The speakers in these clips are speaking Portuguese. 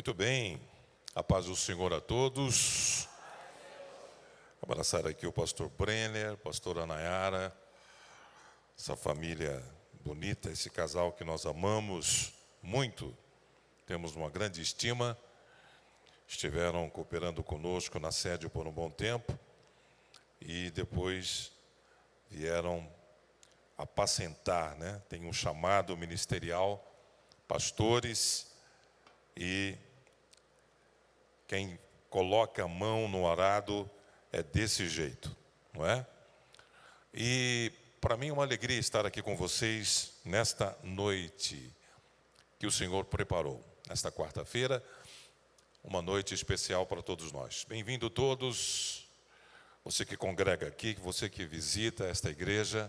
Muito bem, a paz do Senhor a todos. Abraçar aqui o pastor Brenner, pastora Nayara, essa família bonita, esse casal que nós amamos muito, temos uma grande estima. Estiveram cooperando conosco na sede por um bom tempo e depois vieram apacentar, né? Tem um chamado ministerial, pastores, e quem coloca a mão no arado é desse jeito, não é? E para mim é uma alegria estar aqui com vocês nesta noite que o Senhor preparou, nesta quarta-feira, uma noite especial para todos nós. Bem-vindo todos, você que congrega aqui, você que visita esta igreja,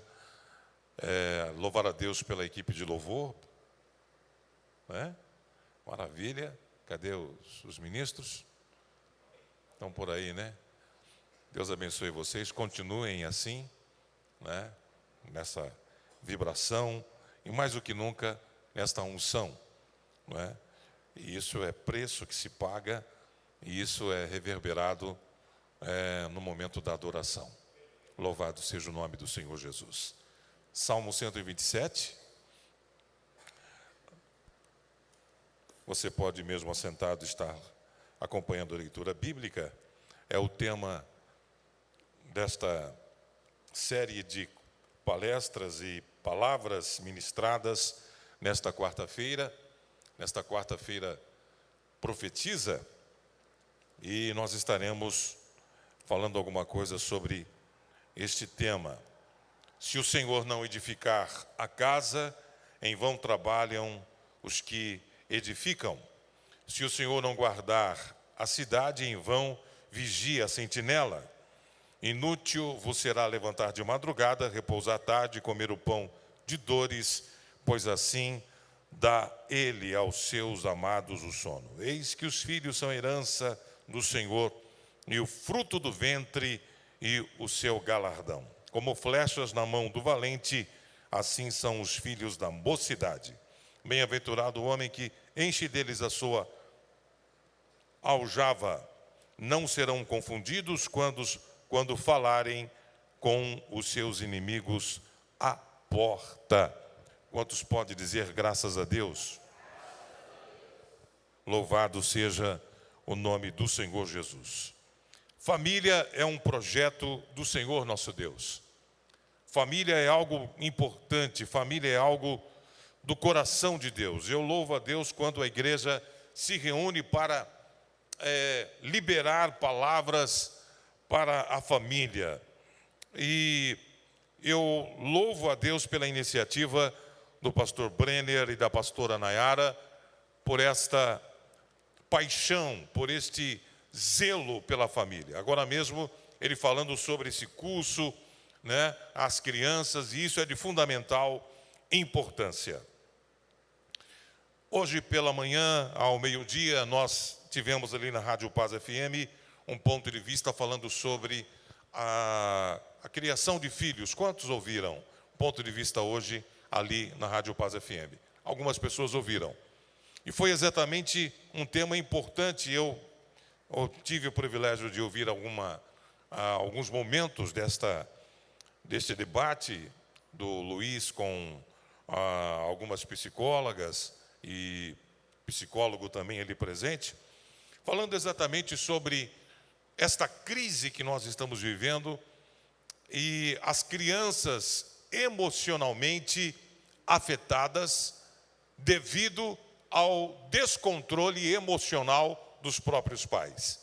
louvar a Deus pela equipe de louvor, né? Maravilha, cadê os ministros? Estão por aí, né? Deus abençoe vocês, continuem assim, né? Nessa vibração e mais do que nunca, nesta unção, não é? E isso é preço que se paga e isso é reverberado no momento da adoração. Louvado seja o nome do Senhor Jesus. Salmo 127. Você pode, mesmo assentado, estar acompanhando a leitura bíblica. É o tema desta série de palestras e palavras ministradas nesta quarta-feira. Nesta quarta-feira profetiza, e nós estaremos falando alguma coisa sobre este tema. Se o Senhor não edificar a casa, em vão trabalham os que edificam. Se o Senhor não guardar a cidade, em vão vigia a sentinela. Inútil vos será levantar de madrugada, repousar tarde, comer o pão de dores, pois assim dá ele aos seus amados o sono. Eis que os filhos são herança do Senhor, e o fruto do ventre e o seu galardão. Como flechas na mão do valente, assim são os filhos da mocidade. Bem-aventurado o homem que enche deles a sua aljava. Não serão confundidos quando falarem com os seus inimigos à porta. Quantos podem dizer graças a Deus? Louvado seja o nome do Senhor Jesus. Família é um projeto do Senhor nosso Deus. Família é algo importante, família é algo do coração de Deus. Eu louvo a Deus quando a igreja se reúne para liberar palavras para a família. E eu louvo a Deus pela iniciativa do pastor Brenner e da pastora Nayara, por esta paixão, por este zelo pela família. Agora mesmo, ele falando sobre esse curso, né, às crianças, e isso é de fundamental importância. Hoje pela manhã, ao meio-dia, nós tivemos ali na Rádio Paz FM um ponto de vista falando sobre a criação de filhos. Quantos ouviram? Ponto de vista hoje ali na Rádio Paz FM. Algumas pessoas ouviram. E foi exatamente um tema importante. Eu tive o privilégio de ouvir alguns momentos deste debate do Luiz com algumas psicólogas e psicólogo também ali presente, falando exatamente sobre esta crise que nós estamos vivendo e as crianças emocionalmente afetadas devido ao descontrole emocional dos próprios pais.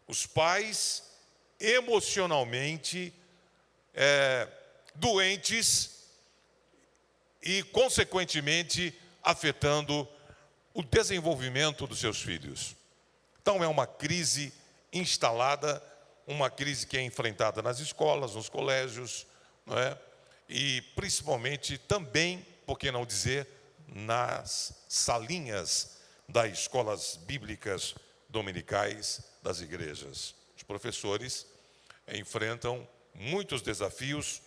Os pais emocionalmente doentes e, consequentemente, afetando o desenvolvimento dos seus filhos. Então, é uma crise instalada, uma crise que é enfrentada nas escolas, nos colégios, não é? E, principalmente, também, por que não dizer, nas salinhas das escolas bíblicas dominicais das igrejas. Os professores enfrentam muitos desafios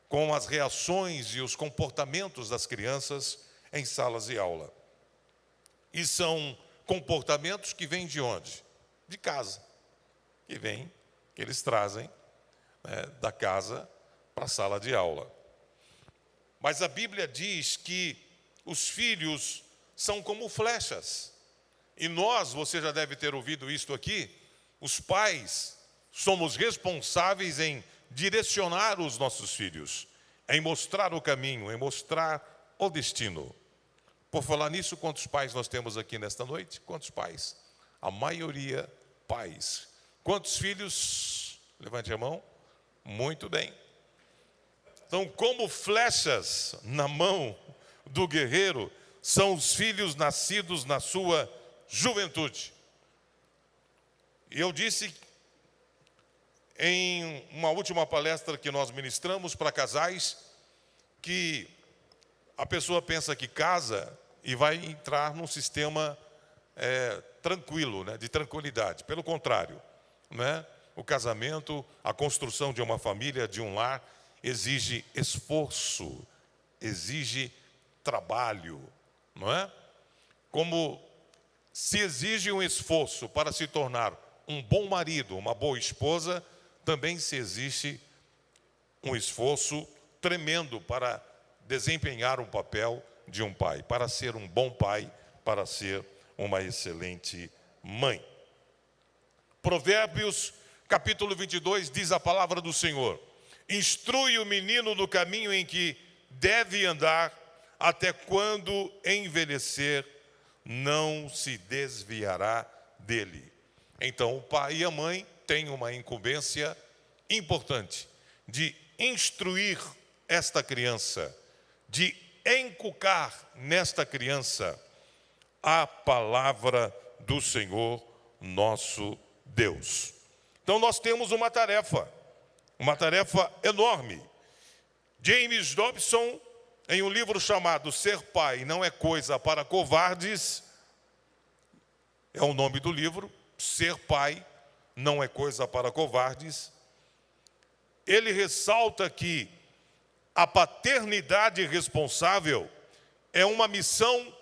com as reações e os comportamentos das crianças em salas de aula. E são comportamentos que vêm de onde? De casa. Que eles trazem, né, da casa para a sala de aula. Mas a Bíblia diz que os filhos são como flechas. E nós, você já deve ter ouvido isto aqui, os pais somos responsáveis em direcionar os nossos filhos, em mostrar o caminho, em mostrar o destino. Por falar nisso, quantos pais nós temos aqui nesta noite? Quantos pais? A maioria pais. Quantos filhos? Levante a mão. Muito bem. Então, como flechas na mão do guerreiro, são os filhos nascidos na sua juventude. E eu disse em uma última palestra que nós ministramos para casais, que a pessoa pensa que casa e vai entrar num sistema tranquilo, né, de tranquilidade. Pelo contrário, né, o casamento, a construção de uma família, de um lar, exige esforço, exige trabalho, não é? Como se exige um esforço para se tornar um bom marido, uma boa esposa, também se exige um esforço tremendo para desempenhar um papel de um pai, para ser um bom pai, para ser uma excelente mãe. Provérbios, capítulo 22, diz a palavra do Senhor: instrui o menino no caminho em que deve andar, até quando envelhecer, não se desviará dele. Então, o pai e a mãe têm uma incumbência importante de instruir esta criança, de encucar nesta criança a palavra do Senhor nosso Deus. Então, nós temos uma tarefa enorme. James Dobson, em um livro chamado Ser Pai Não é Coisa para Covardes, é o nome do livro, Ser Pai Não é Coisa para Covardes, ele ressalta que a paternidade responsável é uma missão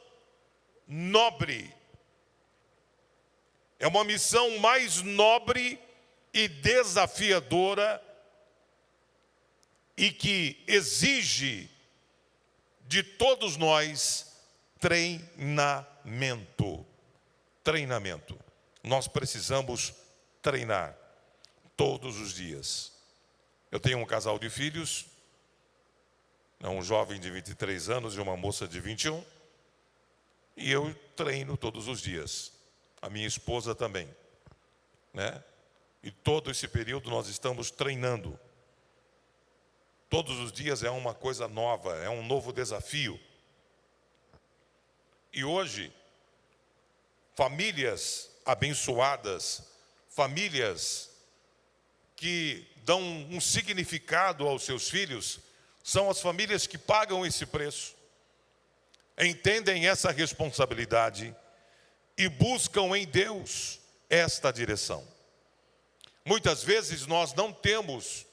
nobre, é uma missão mais nobre e desafiadora e que exige de todos nós treinamento. Nós precisamos treinar todos os dias. Eu tenho um casal de filhos, um jovem de 23 anos e uma moça de 21, e eu treino todos os dias. A minha esposa também, né? E todo esse período nós estamos treinando. Todos os dias é uma coisa nova, é um novo desafio. E hoje, famílias abençoadas, famílias que dão um significado aos seus filhos, são as famílias que pagam esse preço, entendem essa responsabilidade e buscam em Deus esta direção. Muitas vezes nós não temos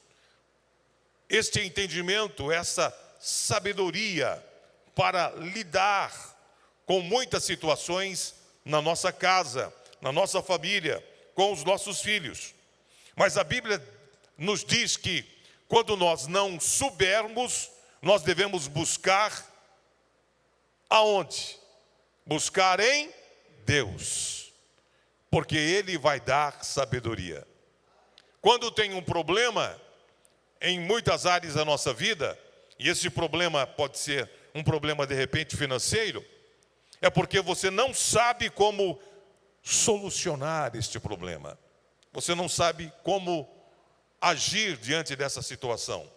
este entendimento, essa sabedoria para lidar com muitas situações na nossa casa, na nossa família, com os nossos filhos. Mas a Bíblia nos diz que quando nós não soubermos, nós devemos buscar aonde? Buscar em Deus, porque Ele vai dar sabedoria. Quando tem um problema em muitas áreas da nossa vida, e esse problema pode ser um problema de repente financeiro, é porque você não sabe como solucionar este problema. Você não sabe como agir diante dessa situação.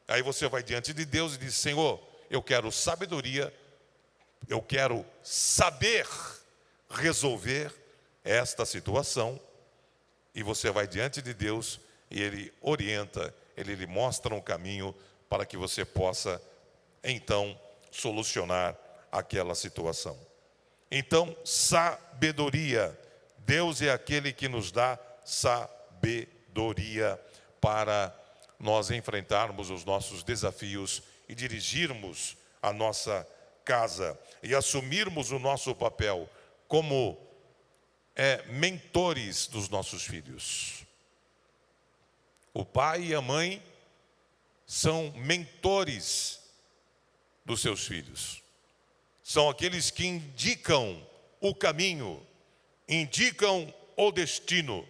Aí você vai diante de Deus e diz: Senhor, eu quero sabedoria, eu quero saber resolver esta situação. E você vai diante de Deus e Ele orienta, Ele lhe mostra um caminho para que você possa, então, solucionar aquela situação. Então, sabedoria. Deus é aquele que nos dá sabedoria para nós enfrentarmos os nossos desafios e dirigirmos a nossa casa e assumirmos o nosso papel como mentores dos nossos filhos. O pai e a mãe são mentores dos seus filhos. São aqueles que indicam o caminho, indicam o destino.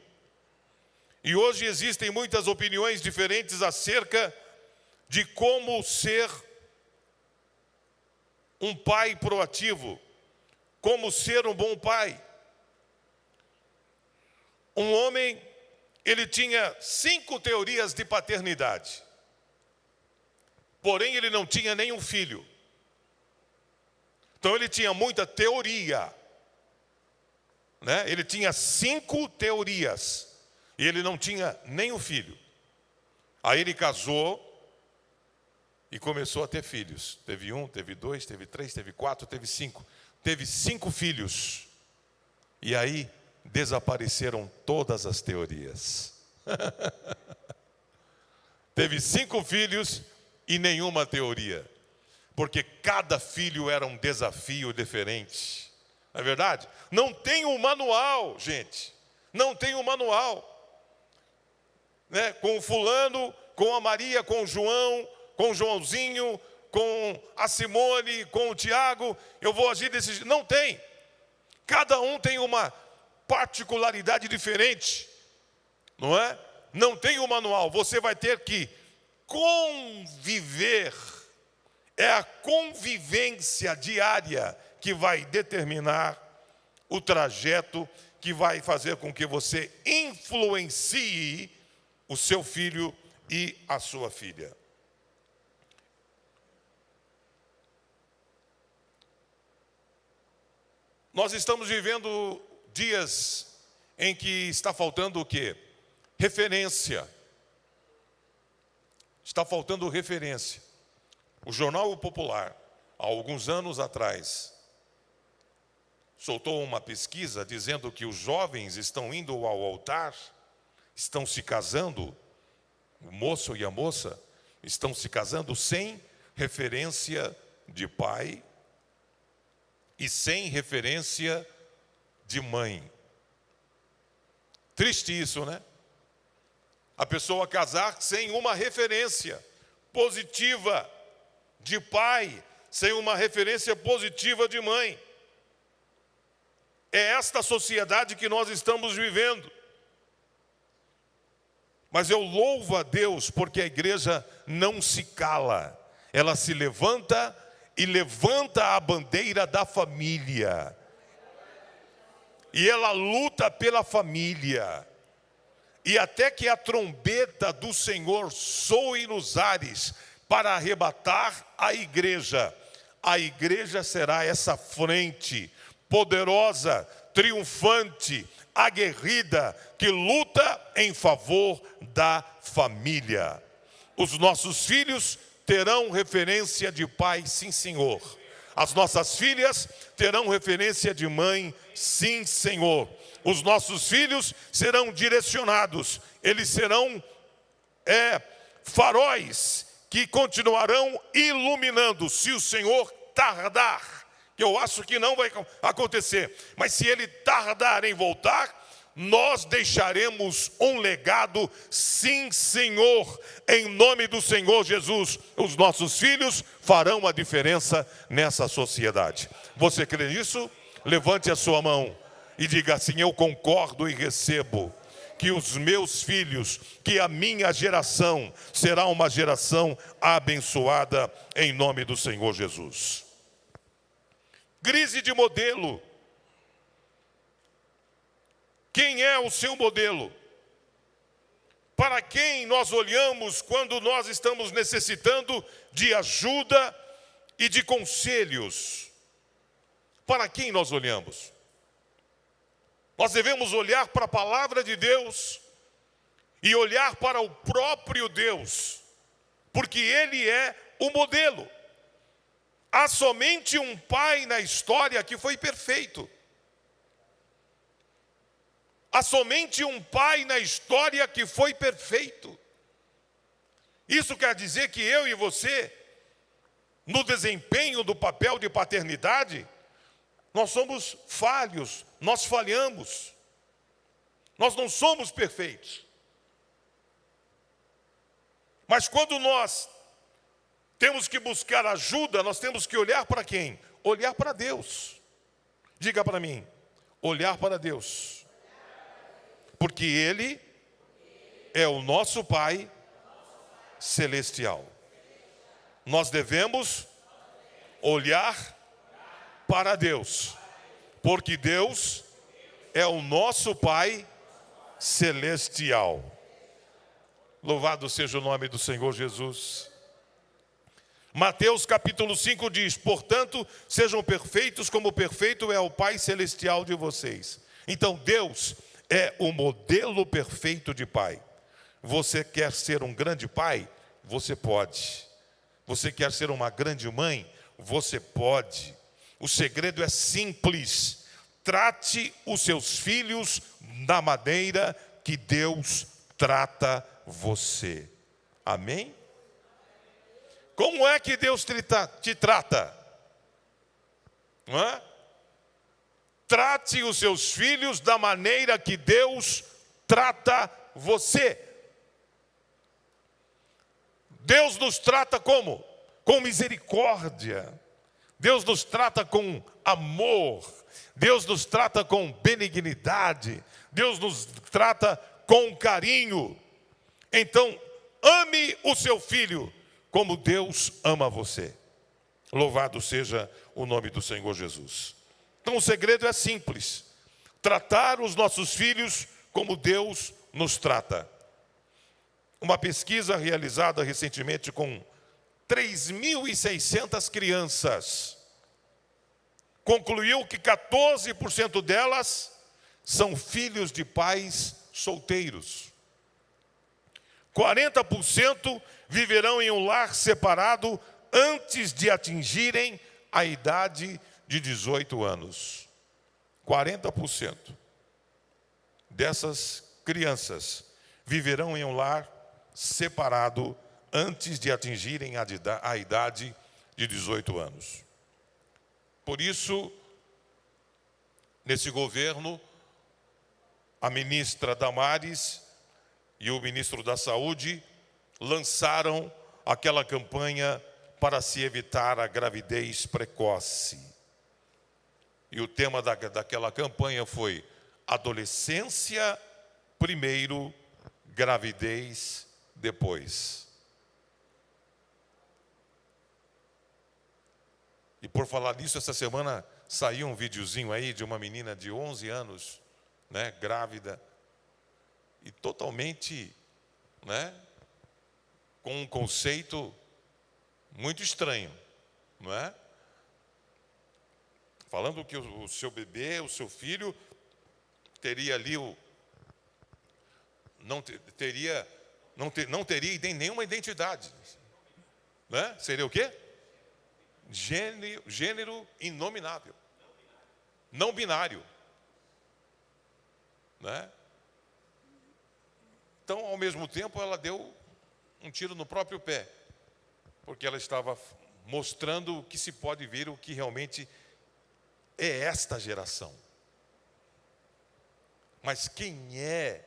E hoje existem muitas opiniões diferentes acerca de como ser um pai proativo, como ser um bom pai. Um homem, ele tinha 5 teorias de paternidade, porém ele não tinha nenhum filho. Então ele tinha muita teoria, né? Ele tinha 5 teorias e ele não tinha nenhum filho. Aí ele casou e começou a ter filhos. Teve 1, teve 2, teve 3, teve 4, teve 5. Teve 5 filhos. E aí desapareceram todas as teorias. Teve 5 filhos e nenhuma teoria. Porque cada filho era um desafio diferente. Não é verdade? Não tem um manual, gente. Não tem um manual. Né? Com o fulano, com a Maria, com o João, com o Joãozinho, com a Simone, com o Tiago, eu vou agir desse jeito. Não tem. Cada um tem uma particularidade diferente. Não é? Não tem um manual. Você vai ter que conviver. É a convivência diária que vai determinar o trajeto que vai fazer com que você influencie o seu filho e a sua filha. Nós estamos vivendo dias em que está faltando o quê? Referência. Está faltando referência. O Jornal Popular, há alguns anos atrás, soltou uma pesquisa dizendo que os jovens estão indo ao altar, estão se casando, o moço e a moça estão se casando sem referência de pai e sem referência de mãe. Triste isso, né? A pessoa casar sem uma referência positiva de pai, sem uma referência positiva de mãe. É esta sociedade que nós estamos vivendo. Mas eu louvo a Deus porque a igreja não se cala. Ela se levanta e levanta a bandeira da família. E ela luta pela família. E até que a trombeta do Senhor soe nos ares para arrebatar a igreja será essa frente poderosa, triunfante, aguerrida, que luta em favor da família. Os nossos filhos terão referência de pai, sim, Senhor. As nossas filhas terão referência de mãe, sim, Senhor. Os nossos filhos serão direcionados, eles serão faróis que continuarão iluminando, se o Senhor tardar. Eu acho que não vai acontecer, mas se ele tardar em voltar, nós deixaremos um legado, sim, Senhor, em nome do Senhor Jesus. Os nossos filhos farão a diferença nessa sociedade. Você crê nisso? Levante a sua mão e diga assim: eu concordo e recebo que os meus filhos, que a minha geração será uma geração abençoada em nome do Senhor Jesus. Crise de modelo. Quem é o seu modelo? Para quem nós olhamos quando nós estamos necessitando de ajuda e de conselhos? Para quem nós olhamos? Nós devemos olhar para a palavra de Deus e olhar para o próprio Deus, porque Ele é o modelo. Há somente um pai na história que foi perfeito. Há somente um pai na história que foi perfeito. Isso quer dizer que eu e você, no desempenho do papel de paternidade, nós somos falhos, nós falhamos. Nós não somos perfeitos. Mas quando nós temos que buscar ajuda, nós temos que olhar para quem? Olhar para Deus. Diga para mim, olhar para Deus. Porque Ele é o nosso Pai celestial. Nós devemos olhar para Deus. Porque Deus é o nosso Pai celestial. Louvado seja o nome do Senhor Jesus. Mateus capítulo 5 diz: portanto, sejam perfeitos como perfeito é o Pai celestial de vocês. Então, Deus é o modelo perfeito de pai. Você quer ser um grande pai? Você pode. Você quer ser uma grande mãe? Você pode. O segredo é simples. Trate os seus filhos da maneira que Deus trata você. Amém? Como é que Deus te trata? Não é? Trate os seus filhos da maneira que Deus trata você. Deus nos trata como? Com misericórdia. Deus nos trata com amor. Deus nos trata com benignidade. Deus nos trata com carinho. Então, ame o seu filho como Deus ama você. Louvado seja o nome do Senhor Jesus. Então o segredo é simples. Tratar os nossos filhos como Deus nos trata. Uma pesquisa realizada recentemente com 3.600 crianças concluiu que 14% delas são filhos de pais solteiros. 40% viverão em um lar separado antes de atingirem a idade de 18 anos. 40% dessas crianças viverão em um lar separado antes de atingirem a idade de 18 anos. Por isso, nesse governo, a ministra Damares e o ministro da Saúde lançaram aquela campanha para se evitar a gravidez precoce. E o tema daquela campanha foi: adolescência primeiro, gravidez depois. E por falar nisso, essa semana saiu um videozinho aí de uma menina de 11 anos, né, grávida, e totalmente, né, com um conceito muito estranho, não é? Falando que o seu bebê, o seu filho, teria ali não teria nenhuma identidade, né? Seria o quê? Gênero inominável, não binário, né? Então, ao mesmo tempo, ela deu um tiro no próprio pé, porque ela estava mostrando o que se pode ver, o que realmente é esta geração. Mas quem é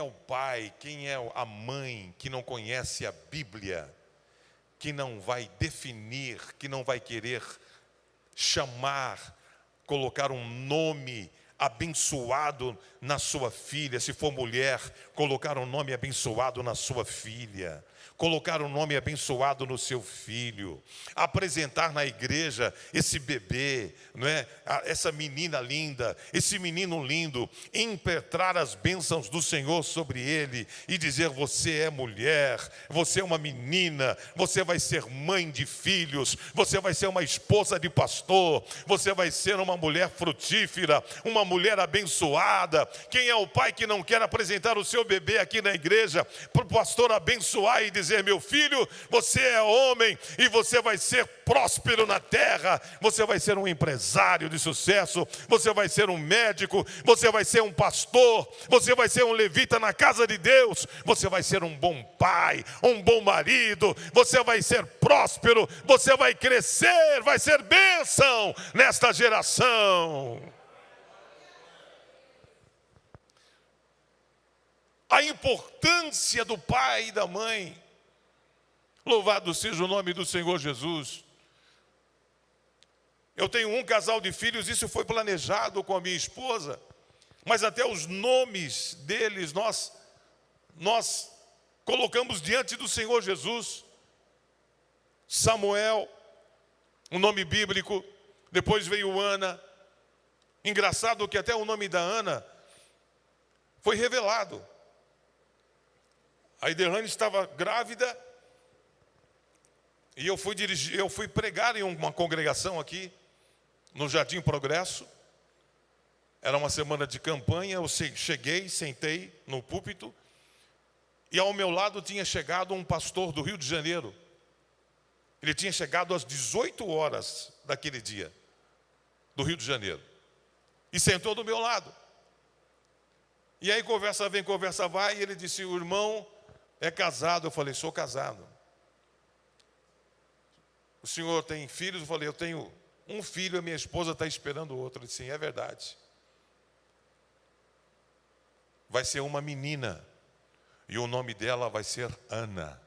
o pai, quem é a mãe que não conhece a Bíblia, que não vai definir, que não vai querer chamar, colocar um nome abençoado na sua filha? Se for mulher, colocar um nome abençoado na sua filha, colocar um nome abençoado no seu filho, apresentar na igreja esse bebê, não é? Essa menina linda, esse menino lindo, impetrar as bênçãos do Senhor sobre ele e dizer: você é mulher, você é uma menina, você vai ser mãe de filhos, você vai ser uma esposa de pastor, você vai ser uma mulher frutífera, uma mulher abençoada. Quem é o pai que não quer apresentar o seu bebê aqui na igreja para o pastor abençoar e dizer: meu filho, você é homem e você vai ser próspero na terra, você vai ser um empresário de sucesso, você vai ser um médico, você vai ser um pastor, você vai ser um levita na casa de Deus, você vai ser um bom pai, um bom marido, você vai ser próspero, você vai crescer, vai ser bênção nesta geração. a importância do pai e da mãe. Louvado seja o nome do Senhor Jesus. Eu tenho um casal de filhos, isso foi planejado com a minha esposa, mas até os nomes deles nós colocamos diante do Senhor Jesus. Samuel, um nome bíblico, depois veio Ana. Engraçado que até o nome da Ana foi revelado. A Iderlane estava grávida e eu fui pregar em uma congregação aqui no Jardim Progresso. Era uma semana de campanha. Eu cheguei, sentei no púlpito e ao meu lado tinha chegado um pastor do Rio de Janeiro. Ele tinha chegado às 18 horas daquele dia, do Rio de Janeiro, e sentou do meu lado. E aí conversa vem, conversa vai, e ele disse: o irmão é casado. Eu falei: sou casado. O senhor tem filhos? Eu falei: eu tenho um filho, a minha esposa está esperando outro. Ele disse: sim, é verdade. Vai ser uma menina, e o nome dela vai ser Ana.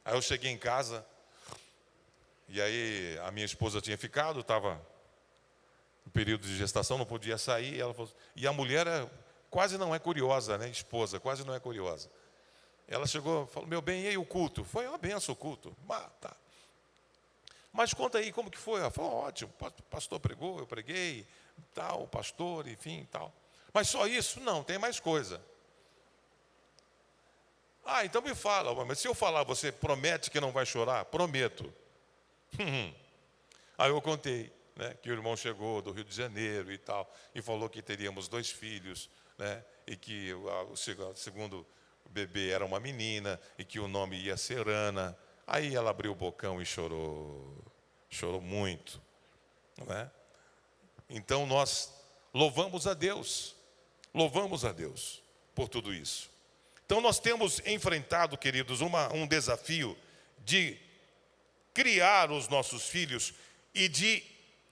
Aí eu cheguei em casa, e aí a minha esposa tinha ficado, estava no período de gestação, não podia sair. Ela falou, e a mulher quase não é curiosa, né? Esposa, quase não é curiosa. Ela chegou, falou: meu bem, e aí o culto? Foi uma benção o culto. Tá. Mas conta aí, como que foi? Ela falou: ótimo, o pastor pregou, eu preguei, tal, o pastor, enfim, tal. Mas só isso? Não, tem mais coisa. Ah, então me fala, mas se eu falar, você promete que não vai chorar? Prometo. Aí eu contei, né, que o irmão chegou do Rio de Janeiro e tal, e falou que teríamos 2 filhos, né, e que o segundo bebê era uma menina, e que o nome ia ser Ana. Aí ela abriu o bocão e chorou muito, né? Então nós louvamos a Deus por tudo isso. Então nós temos enfrentado, queridos, um desafio de criar os nossos filhos e de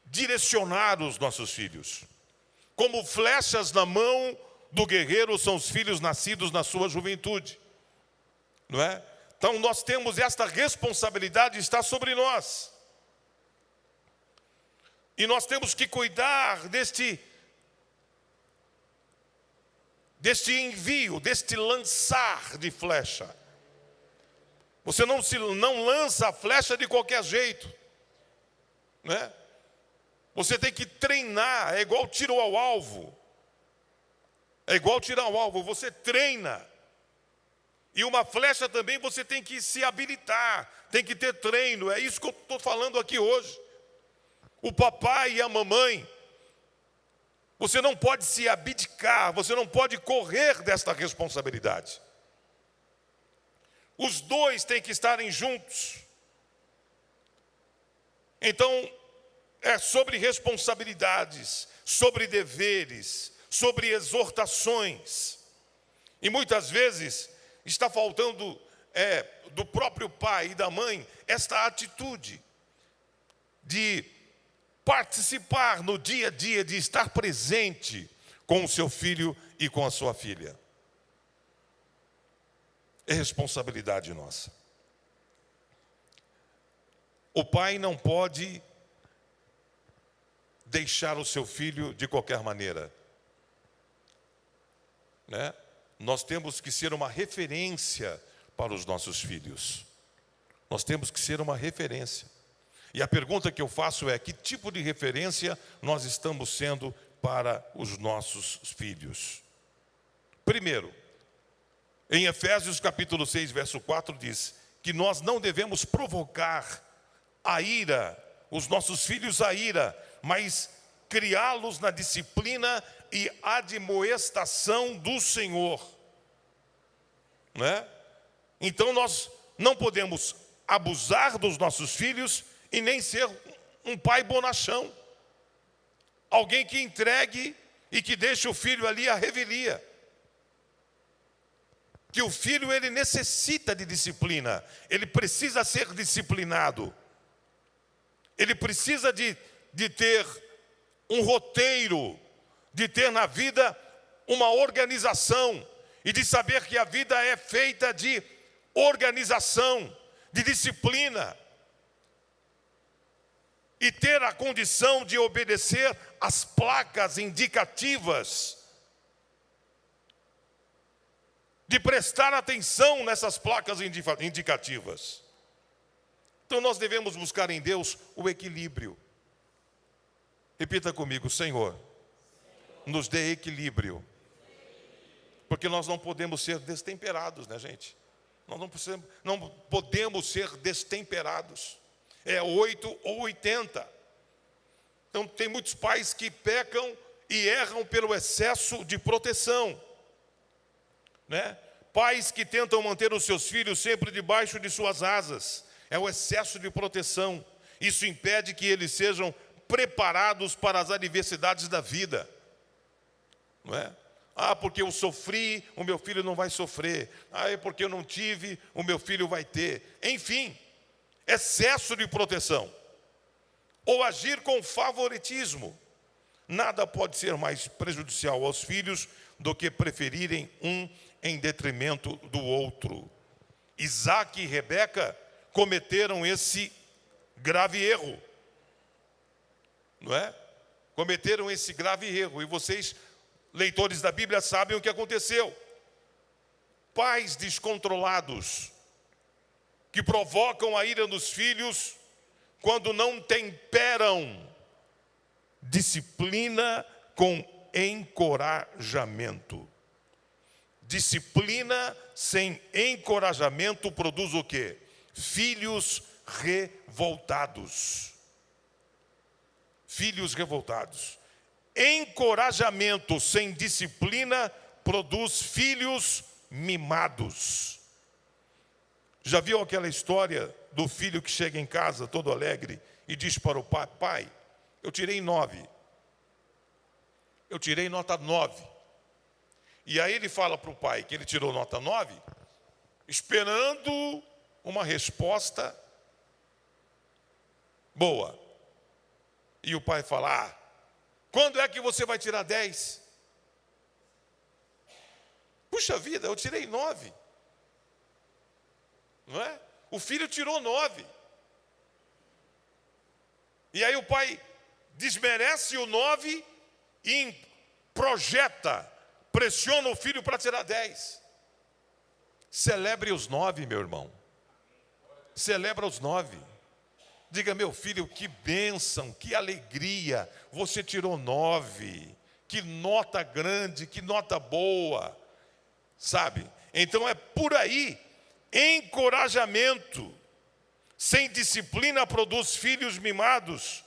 direcionar os nossos filhos. Como flechas na mão do guerreiro são os filhos nascidos na sua juventude, não é? Então nós temos esta responsabilidade, está sobre nós. E nós temos que cuidar deste envio, deste lançar de flecha. Você não lança a flecha de qualquer jeito, né? Você tem que treinar, é igual tiro ao alvo. É igual tirar ao alvo, você treina. E uma flecha também você tem que se habilitar, tem que ter treino. É isso que eu estou falando aqui hoje. O papai e a mamãe, você não pode se abdicar, você não pode correr desta responsabilidade. Os dois têm que estarem juntos. Então, é sobre responsabilidades, sobre deveres, sobre exortações. E muitas vezes está faltando do próprio pai e da mãe esta atitude de participar no dia a dia, de estar presente com o seu filho e com a sua filha. É responsabilidade nossa. O pai não pode deixar o seu filho de qualquer maneira, né? Nós temos que ser uma referência para os nossos filhos. Nós temos que ser uma referência. E a pergunta que eu faço é: que tipo de referência nós estamos sendo para os nossos filhos? Primeiro, em Efésios capítulo 6, verso 4, diz que nós não devemos provocar a ira, os nossos filhos a ira, mas criá-los na disciplina e admoestação do Senhor, né? Então nós não podemos abusar dos nossos filhos e nem ser um pai bonachão, alguém que entregue e que deixe o filho ali à revelia. Que o filho, ele necessita de disciplina, ele precisa ser disciplinado, ele precisa de ter um roteiro de ter na vida uma organização e de saber que a vida é feita de organização, de disciplina, e ter a condição de obedecer às placas indicativas, de prestar atenção nessas placas indicativas. Então nós devemos buscar em Deus o equilíbrio. Repita comigo: Senhor, nos dê equilíbrio. Porque nós não podemos ser destemperados, né, gente? Nós não podemos ser destemperados. É 8 ou 80. Então tem muitos pais que pecam e erram pelo excesso de proteção, né? Pais que tentam manter os seus filhos sempre debaixo de suas asas. É o excesso de proteção. Isso impede que eles sejam preparados para as adversidades da vida, não é? Ah, porque eu sofri, o meu filho não vai sofrer. Ah, é porque eu não tive, o meu filho vai ter. Enfim, excesso de proteção. Ou agir com favoritismo. Nada pode ser mais prejudicial aos filhos do que preferirem um em detrimento do outro. Isaac e Rebeca cometeram esse grave erro, não é? Cometeram esse grave erro. E vocês, leitores da Bíblia, sabem o que aconteceu. Pais descontrolados, que provocam a ira dos filhos quando não temperam disciplina com encorajamento. Disciplina sem encorajamento produz o quê? Filhos revoltados. Filhos revoltados. Encorajamento sem disciplina produz filhos mimados. Já viu aquela história do filho que chega em casa todo alegre e diz para o pai: pai, eu tirei 9. Eu tirei nota 9. E aí ele fala para o pai que ele tirou nota 9, esperando uma resposta boa. E o pai fala: ah, quando é que você vai tirar 10? Puxa vida, eu tirei 9. Não é? O filho tirou 9. E aí o pai desmerece o 9 e projeta, pressiona o filho para tirar 10. Celebre os 9, meu irmão. Celebra os 9. Diga: meu filho, que bênção, que alegria, você tirou 9. Que nota grande, que nota boa. Sabe? Então é por aí. Encorajamento sem disciplina produz filhos mimados.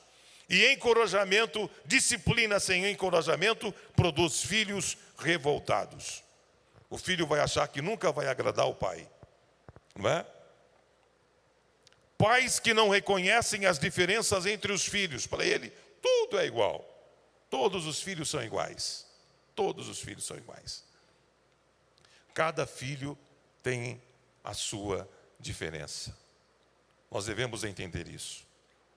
E encorajamento, disciplina sem encorajamento produz filhos revoltados. O filho vai achar que nunca vai agradar o pai, não é? Pais que não reconhecem as diferenças entre os filhos. Para ele, tudo é igual. Todos os filhos são iguais. Todos os filhos são iguais. Cada filho tem a sua diferença. Nós devemos entender isso.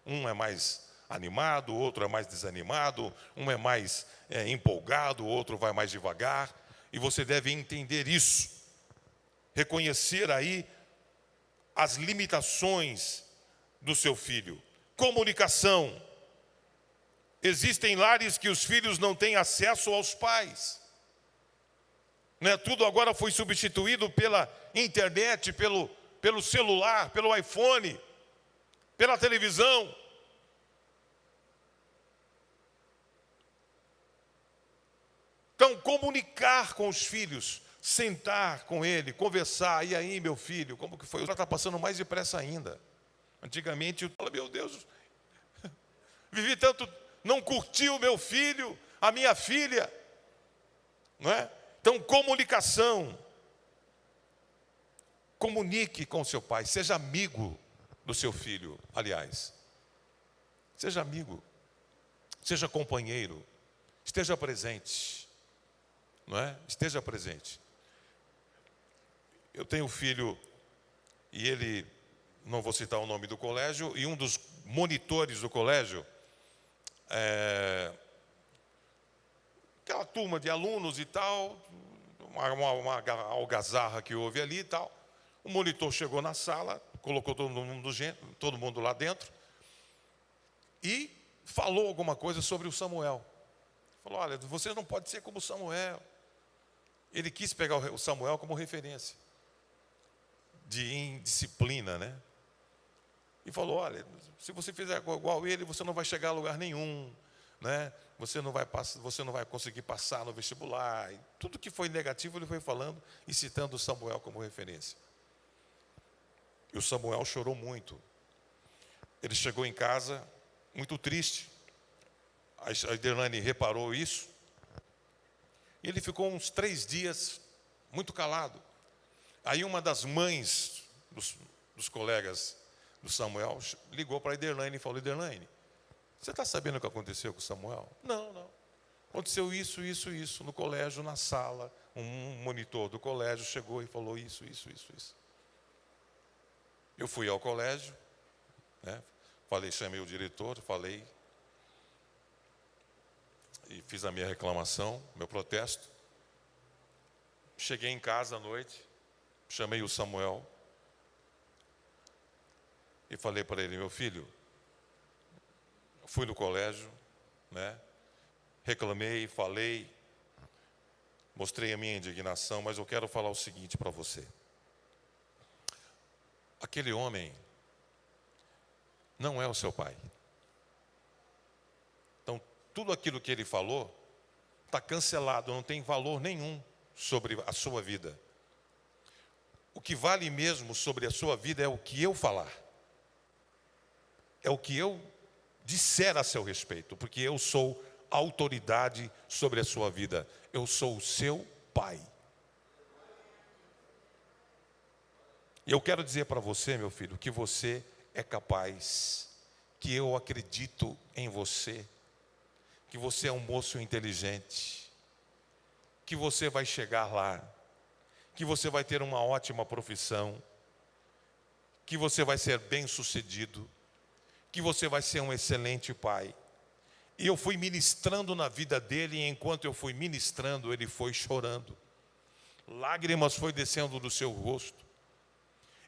Um é mais animado, o outro é mais desanimado. Um é mais empolgado, o outro vai mais devagar. E você deve entender isso. Reconhecer aí as limitações do seu filho. Comunicação. Existem lares que os filhos não têm acesso aos pais. Né? Tudo agora foi substituído pela internet, pelo celular, pelo iPhone, pela televisão. Então, comunicar com os filhos, sentar com ele, conversar. E aí, meu filho, como que foi? Está passando mais depressa ainda. Antigamente, eu falava: meu Deus, vivi tanto, não curti o meu filho, a minha filha. Não é? Então, comunicação. Comunique com seu pai, seja amigo do seu filho, aliás. Seja amigo, seja companheiro, esteja presente. Não é? Esteja presente. Eu tenho um filho, e ele, não vou citar o nome do colégio, e um dos monitores do colégio aquela turma de alunos e tal, uma algazarra que houve ali e tal. O monitor chegou na sala, colocou todo mundo lá dentro e falou alguma coisa sobre o Samuel. Falou: olha, vocês não podem ser como Samuel. Ele quis pegar o Samuel como referência de indisciplina, né? E falou: olha, se você fizer igual ele, você não vai chegar a lugar nenhum, né? Você não vai conseguir passar no vestibular. E tudo que foi negativo ele foi falando e citando o Samuel como referência. E o Samuel chorou muito. Ele chegou em casa muito triste. A Iderlane reparou isso. E ele ficou uns 3 dias muito calado. Aí uma das mães dos colegas do Samuel ligou para a Iderlane e falou: Iderlane, você está sabendo o que aconteceu com o Samuel? Não. Aconteceu isso. No colégio, na sala, um monitor do colégio chegou e falou isso. Eu fui ao colégio, né? Chamei o diretor, falei e fiz a minha reclamação, meu protesto. Cheguei em casa à noite, chamei o Samuel e falei para ele: meu filho, fui no colégio, né? Reclamei, falei, mostrei a minha indignação, mas eu quero falar o seguinte para você. Aquele homem não é o seu pai. Então, tudo aquilo que ele falou está cancelado, não tem valor nenhum sobre a sua vida. O que vale mesmo sobre a sua vida é o que eu falar. É o que eu disser a seu respeito, porque eu sou autoridade sobre a sua vida. Eu sou o seu pai. E eu quero dizer para você, meu filho, que você é capaz, que eu acredito em você, que você é um moço inteligente, que você vai chegar lá, que você vai ter uma ótima profissão, que você vai ser bem-sucedido, que você vai ser um excelente pai. E eu fui ministrando na vida dele, e enquanto eu fui ministrando, ele foi chorando. Lágrimas foi descendo do seu rosto.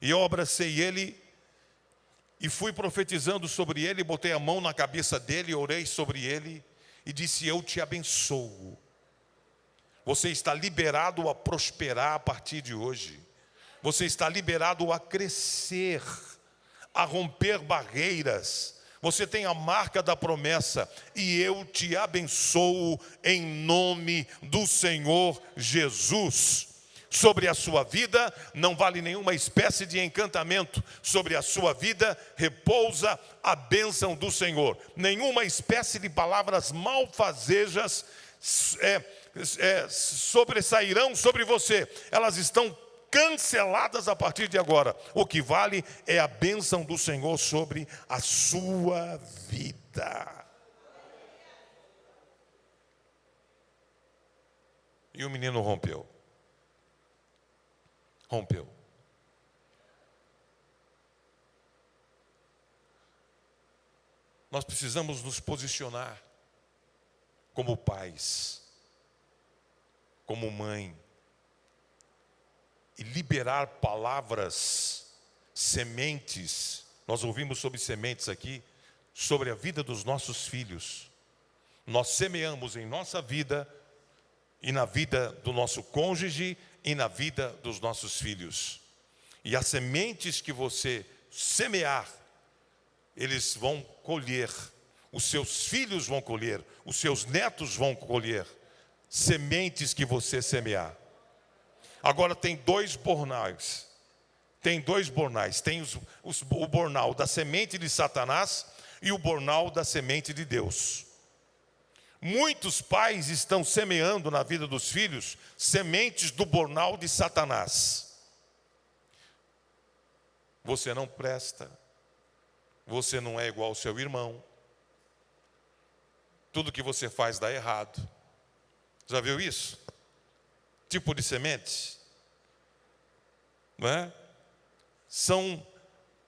E eu abracei ele e fui profetizando sobre ele, botei a mão na cabeça dele, orei sobre ele e disse: eu te abençoo. Você está liberado a prosperar a partir de hoje. Você está liberado a crescer, a romper barreiras. Você tem a marca da promessa e eu te abençoo em nome do Senhor Jesus. Sobre a sua vida, não vale nenhuma espécie de encantamento. Sobre a sua vida, repousa a bênção do Senhor. Nenhuma espécie de palavras malfazejas sobressairão sobre você. Elas estão canceladas a partir de agora. O que vale é a bênção do Senhor sobre a sua vida. E o menino rompeu. Nós precisamos nos posicionar como pais, como mãe, e liberar palavras, sementes. Nós ouvimos sobre sementes aqui, sobre a vida dos nossos filhos. Nós semeamos em nossa vida e na vida do nosso cônjuge e na vida dos nossos filhos. E as sementes que você semear, eles vão colher. Os seus filhos vão colher, os seus netos vão colher sementes que você semear. Agora tem 2 bornais. Tem o bornal da semente de Satanás e o bornal da semente de Deus. Muitos pais estão semeando na vida dos filhos sementes do bornal de Satanás. Você não presta. Você não é igual ao seu irmão. Tudo que você faz dá errado. Já viu isso? Tipo de semente? Não é? São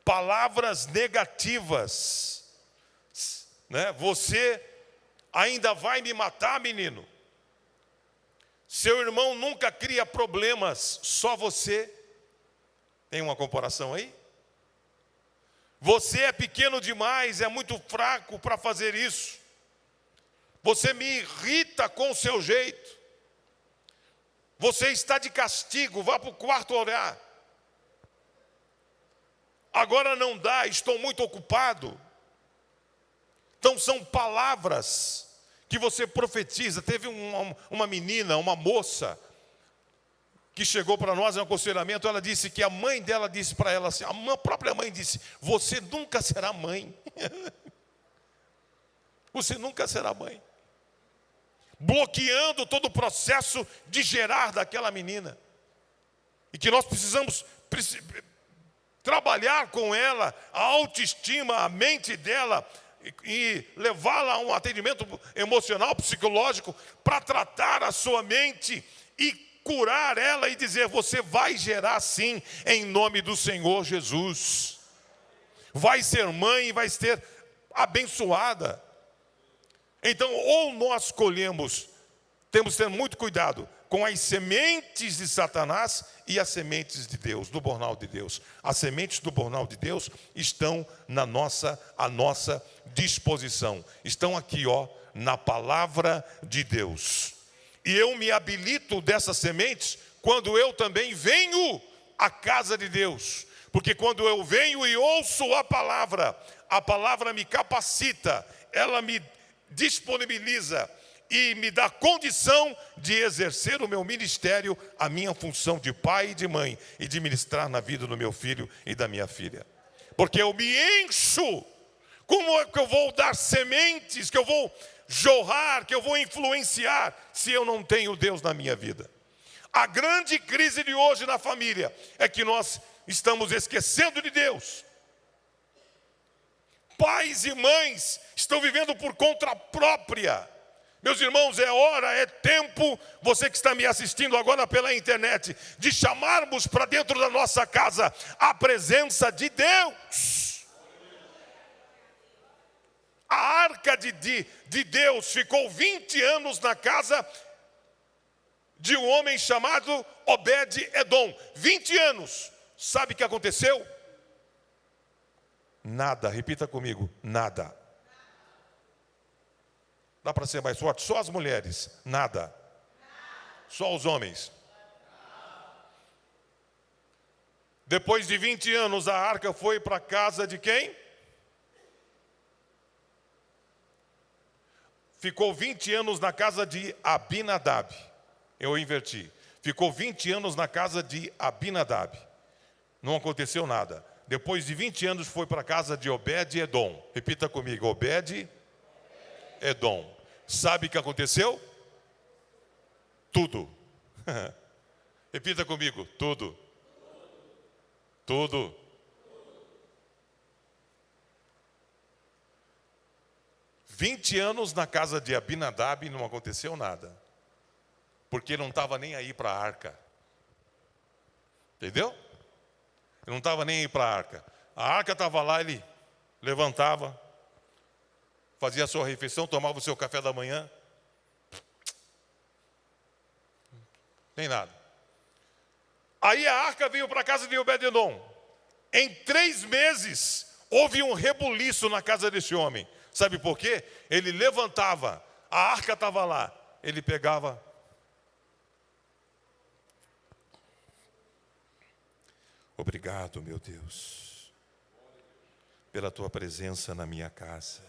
palavras negativas. Né? Você ainda vai me matar, menino. Seu irmão nunca cria problemas, só você. Tem uma comparação aí? Você é pequeno demais, é muito fraco para fazer isso. Você me irrita com o seu jeito. Você está de castigo, vá para o quarto orar. Agora não dá, estou muito ocupado. Então são palavras que você profetiza. Teve uma menina, uma moça, que chegou para nós em um aconselhamento. Ela disse que a mãe dela disse para ela assim, a própria mãe disse: você nunca será mãe. Você nunca será mãe. Bloqueando todo o processo de gerar daquela menina. E que nós precisamos trabalhar com ela, a autoestima, a mente dela, e levá-la a um atendimento emocional, psicológico, para tratar a sua mente e curar ela e dizer: você vai gerar sim, em nome do Senhor Jesus. Vai ser mãe e vai ser abençoada. Então, ou nós colhemos, temos que ter muito cuidado com as sementes de Satanás e as sementes de Deus, do bornal de Deus. As sementes do bornal de Deus estão à nossa disposição. Estão aqui, na palavra de Deus. E eu me habilito dessas sementes quando eu também venho à casa de Deus. Porque quando eu venho e ouço a palavra me capacita, ela me disponibiliza e me dá condição de exercer o meu ministério, a minha função de pai e de mãe, e de ministrar na vida do meu filho e da minha filha. Porque eu me encho. Como é que eu vou dar sementes, que eu vou jorrar, que eu vou influenciar, se eu não tenho Deus na minha vida? A grande crise de hoje na família é que nós estamos esquecendo de Deus. Pais e mães estão vivendo por conta própria. Meus irmãos, é hora, é tempo, você que está me assistindo agora pela internet, de chamarmos para dentro da nossa casa a presença de Deus. A arca de Deus ficou 20 anos na casa de um homem chamado Obed-Edom. 20 anos. Sabe o que aconteceu? Nada. Repita comigo: nada. Dá para ser mais forte? Só as mulheres. Nada. Só os homens. Depois de 20 anos, a arca foi para a casa de quem? Ficou 20 anos na casa de Abinadab. Eu inverti. Ficou 20 anos na casa de Abinadab. Não aconteceu nada. Depois de 20 anos foi para a casa de Obed-Edom. Repita comigo: Obed-Edom. Sabe o que aconteceu? Tudo. Repita comigo: tudo. Tudo. Vinte anos na casa de Abinadab e não aconteceu nada. Porque não estava nem aí para a arca. Entendeu? Ele não estava nem aí para a arca. A arca estava lá, ele levantava, fazia a sua refeição, tomava o seu café da manhã. Nem nada. Aí a arca veio para a casa de Obed-Edom. Em 3 meses, houve um rebuliço na casa desse homem. Sabe por quê? Ele levantava, a arca estava lá, ele pegava. Obrigado, meu Deus, pela tua presença na minha casa.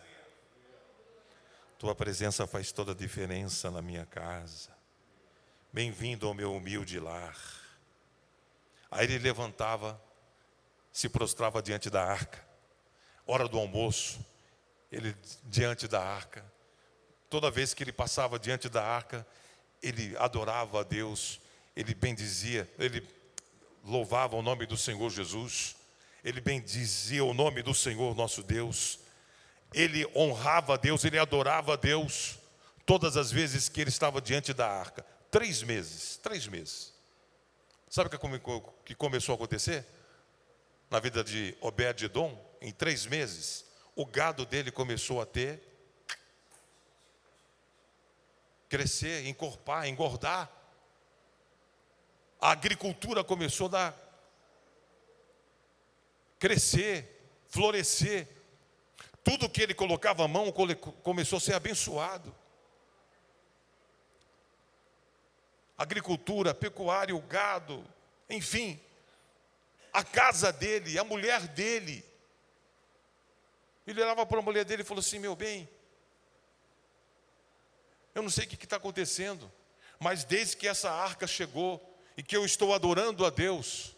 Tua presença faz toda a diferença na minha casa. Bem-vindo ao meu humilde lar. Aí ele levantava, se prostrava diante da arca. Hora do almoço, ele diante da arca. Toda vez que ele passava diante da arca, ele adorava a Deus, ele bendizia, ele louvava o nome do Senhor Jesus, ele bendizia o nome do Senhor nosso Deus, ele honrava a Deus, ele adorava a Deus, todas as vezes que ele estava diante da arca. 3 meses. Sabe o que começou a acontecer? Na vida de Obed-Edom, em 3 meses, o gado dele começou a crescer, encorpar, engordar. a agricultura começou a crescer, florescer. Tudo que ele colocava a mão começou a ser abençoado. Agricultura, pecuária, o gado, enfim. A casa dele, a mulher dele. Ele olhava para a mulher dele e falou assim: meu bem, eu não sei o que está acontecendo, mas desde que essa arca chegou e que eu estou adorando a Deus,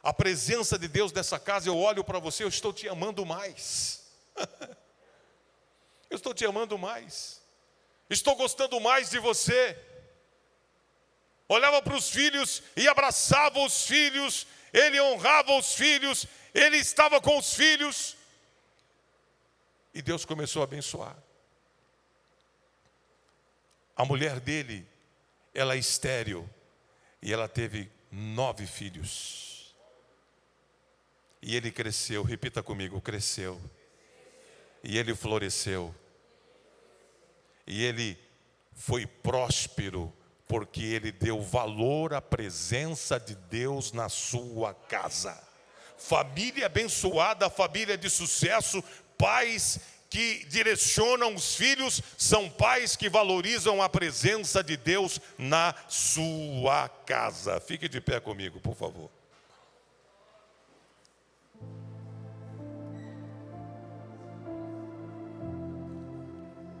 a presença de Deus nessa casa, eu olho para você, eu estou te amando mais. Eu estou te amando mais. Estou gostando mais de você. Olhava para os filhos e abraçava os filhos, ele honrava os filhos, ele estava com os filhos. E Deus começou a abençoar. A mulher dele, ela é estéril, e ela teve 9 filhos. E ele cresceu, repita comigo, cresceu. E ele floresceu. E ele foi próspero, porque ele deu valor à presença de Deus na sua casa. Família abençoada, família de sucesso, pais que direcionam os filhos, são pais que valorizam a presença de Deus na sua casa. Fique de pé comigo, por favor.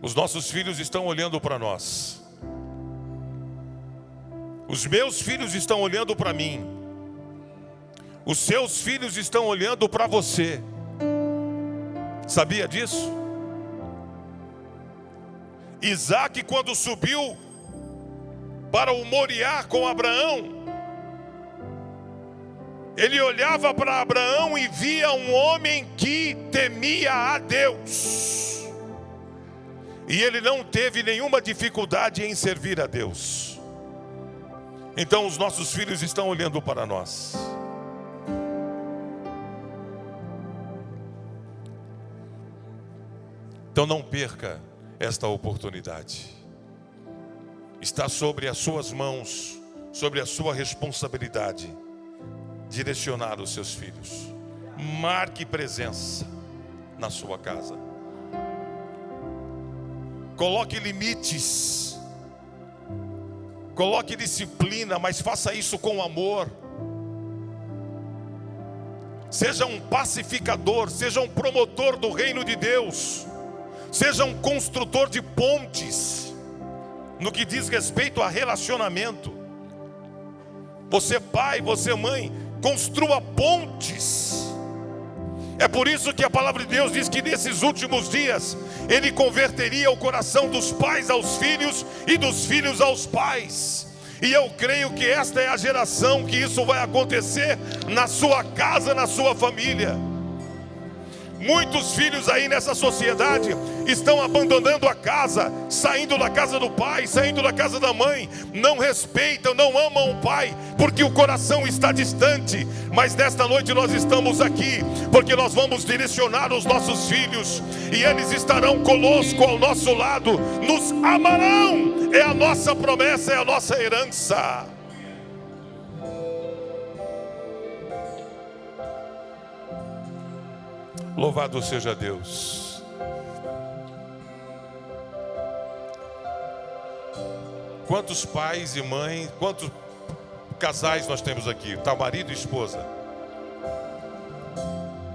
Os nossos filhos estão olhando para nós. Os meus filhos estão olhando para mim. Os seus filhos estão olhando para você. Sabia disso? Isaac, quando subiu para o Moriá com Abraão, ele olhava para Abraão e via um homem que temia a Deus. E ele não teve nenhuma dificuldade em servir a Deus. Então os nossos filhos estão olhando para nós. Então não perca esta oportunidade. Está sobre as suas mãos, sobre a sua responsabilidade, direcionar os seus filhos. Marque presença na sua casa. Coloque limites. Coloque disciplina, mas faça isso com amor. Seja um pacificador, seja um promotor do reino de Deus. Seja um construtor de pontes no que diz respeito a relacionamento. Você pai, você mãe, construa pontes. É por isso que a palavra de Deus diz que nesses últimos dias Ele converteria o coração dos pais aos filhos e dos filhos aos pais. E eu creio que esta é a geração que isso vai acontecer na sua casa, na sua família. Muitos filhos aí nessa sociedade estão abandonando a casa, saindo da casa do pai, saindo da casa da mãe. Não respeitam, não amam o pai, porque o coração está distante. Mas nesta noite nós estamos aqui, porque nós vamos direcionar os nossos filhos, e eles estarão conosco ao nosso lado, nos amarão. É a nossa promessa, é a nossa herança. Louvado seja Deus. Quantos pais e mães, quantos casais nós temos aqui? Tá, marido e esposa.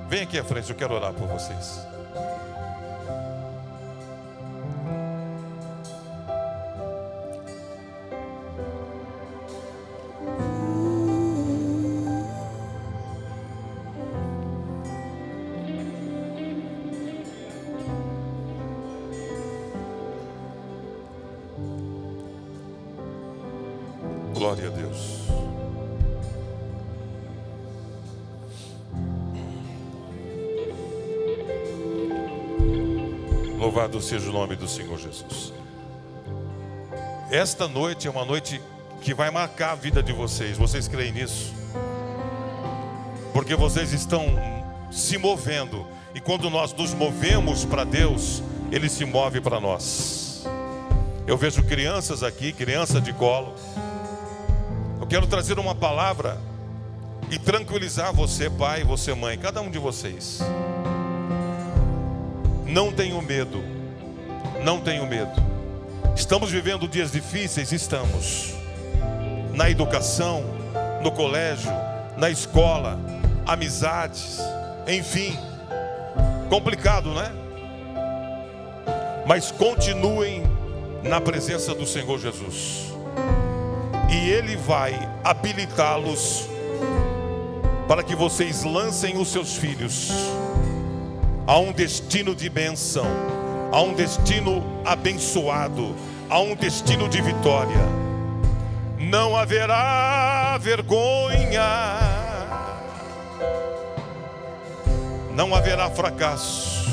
Vem aqui à frente, eu quero orar por vocês. Glória a Deus. Louvado seja o nome do Senhor Jesus. Esta noite é uma noite que vai marcar a vida de vocês. Vocês creem nisso? Porque vocês estão se movendo. E quando nós nos movemos para Deus, Ele se move para nós. Eu vejo crianças aqui, criança de colo. quero trazer uma palavra e tranquilizar você, pai, você, mãe, cada um de vocês. Não tenham medo, não tenham medo. Estamos vivendo dias difíceis, estamos. Na educação, no colégio, na escola, amizades, enfim. Complicado, né? Mas continuem na presença do Senhor Jesus. E Ele vai habilitá-los para que vocês lancem os seus filhos a um destino de bênção, a um destino abençoado, a um destino de vitória. Não haverá vergonha, não haverá fracasso,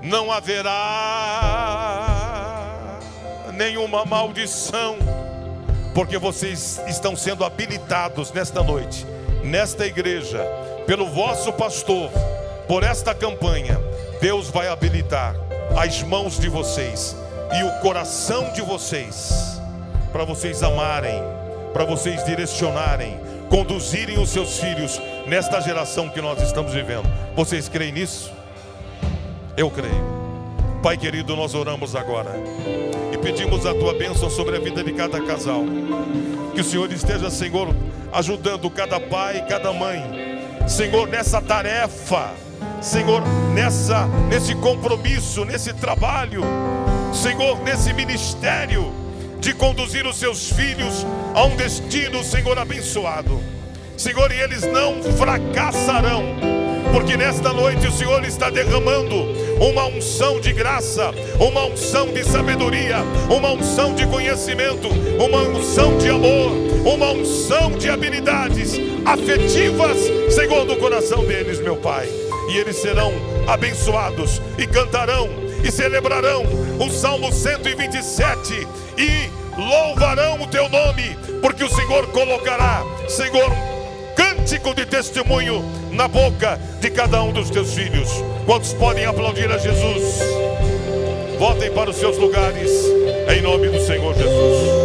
não haverá nenhuma maldição, porque vocês estão sendo habilitados nesta noite, nesta igreja, pelo vosso pastor, por esta campanha. Deus vai habilitar as mãos de vocês e o coração de vocês, para vocês amarem, para vocês direcionarem, conduzirem os seus filhos nesta geração que nós estamos vivendo. Vocês creem nisso? Eu creio. Pai querido, nós oramos agora e pedimos a tua bênção sobre a vida de cada casal. Que o Senhor esteja, Senhor, ajudando cada pai, cada mãe, Senhor, nessa tarefa, Senhor, nesse compromisso, nesse trabalho, Senhor, nesse ministério de conduzir os seus filhos a um destino, Senhor, abençoado. Senhor, e eles não fracassarão, porque nesta noite o Senhor está derramando uma unção de graça, uma unção de sabedoria, uma unção de conhecimento, uma unção de amor, uma unção de habilidades afetivas, Senhor, no coração deles, meu Pai. E eles serão abençoados e cantarão e celebrarão o Salmo 127 e louvarão o teu nome, porque o Senhor colocará, Senhor, cântico de testemunho na boca de cada um dos teus filhos. Quantos podem aplaudir a Jesus? Voltem para os seus lugares, em nome do Senhor Jesus.